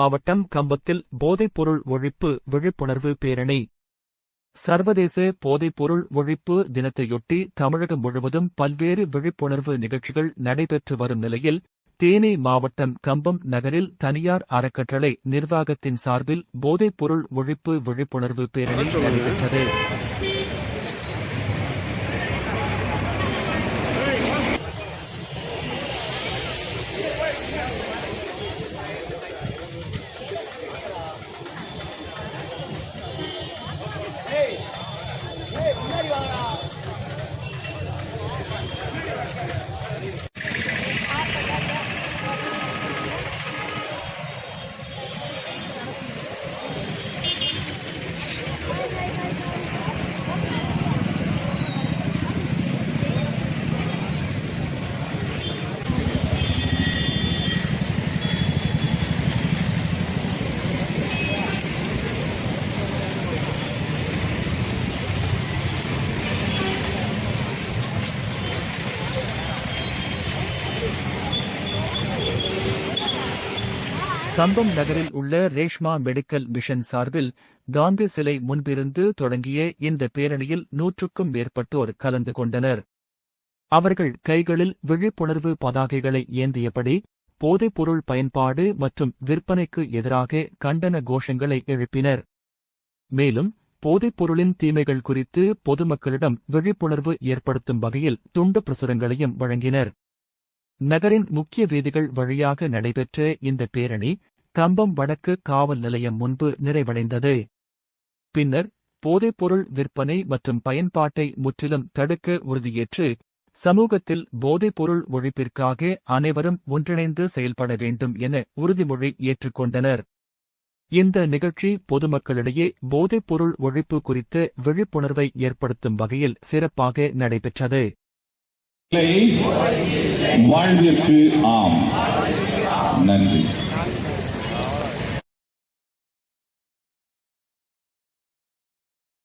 மாவட்டம் கம்பத்தில் போதைப்பொருள் ஒழிப்பு விழிப்புணர்வு பேரணி. சர்வதேச போதைப்பொருள் ஒழிப்பு தினத்தையொட்டி தமிழகம் முழுவதும் பல்வேறு விழிப்புணர்வு நிகழ்ச்சிகள் நடைபெற்று வரும் நிலையில், தேனி மாவட்டம் கம்பம் நகரில் தனியார் அறக்கட்டளை நிர்வாகத்தின் சார்பில் போதைப்பொருள் ஒழிப்பு விழிப்புணர்வு பேரணி நடைபெற்றது. கம்பம் நகரில் உள்ள ரேஷ்மா மெடிக்கல் மிஷன் சார்பில் காந்தி சிலை முன்பிருந்து தொடங்கிய இந்த பேரணியில் 100க்கும் மேற்பட்டோர் கலந்து கொண்டனர். அவர்கள் கைகளில் விழிப்புணர்வு பதாகைகளை ஏந்தியபடி போதைப்பொருள் பயன்பாடு மற்றும் விற்பனைக்கு எதிராக கண்டன கோஷங்களை எழுப்பினர். மேலும் போதைப்பொருளின் தீமைகள் குறித்து பொதுமக்களிடம் விழிப்புணர்வு ஏற்படுத்தும் வகையில் துண்டு பிரசுரங்களையும் வழங்கினர். நகரின் முக்கிய வீதிகள் வழியாக நடைபெற்ற இந்த பேரணி கம்பம் வடக்கு காவல் நிலையம் முன்பு நிறைவடைந்தது. பின்னர் போதைப்பொருள் விற்பனை மற்றும் பயன்பாட்டை முற்றிலும் தடுக்க உறுதியேற்று சமூகத்தில் போதைப்பொருள் ஒழிப்பிற்காக அனைவரும் ஒன்றிணைந்து செயல்பட வேண்டும் என உறுதிமொழி ஏற்றுக்கொண்டனர். இந்த நிகழ்ச்சி பொதுமக்களிடையே போதைப்பொருள் ஒழிப்பு குறித்த விழிப்புணர்வை ஏற்படுத்தும் வகையில் சிறப்பாக நடைபெற்றது. வாழ்விற்கு ஆம். நன்றி.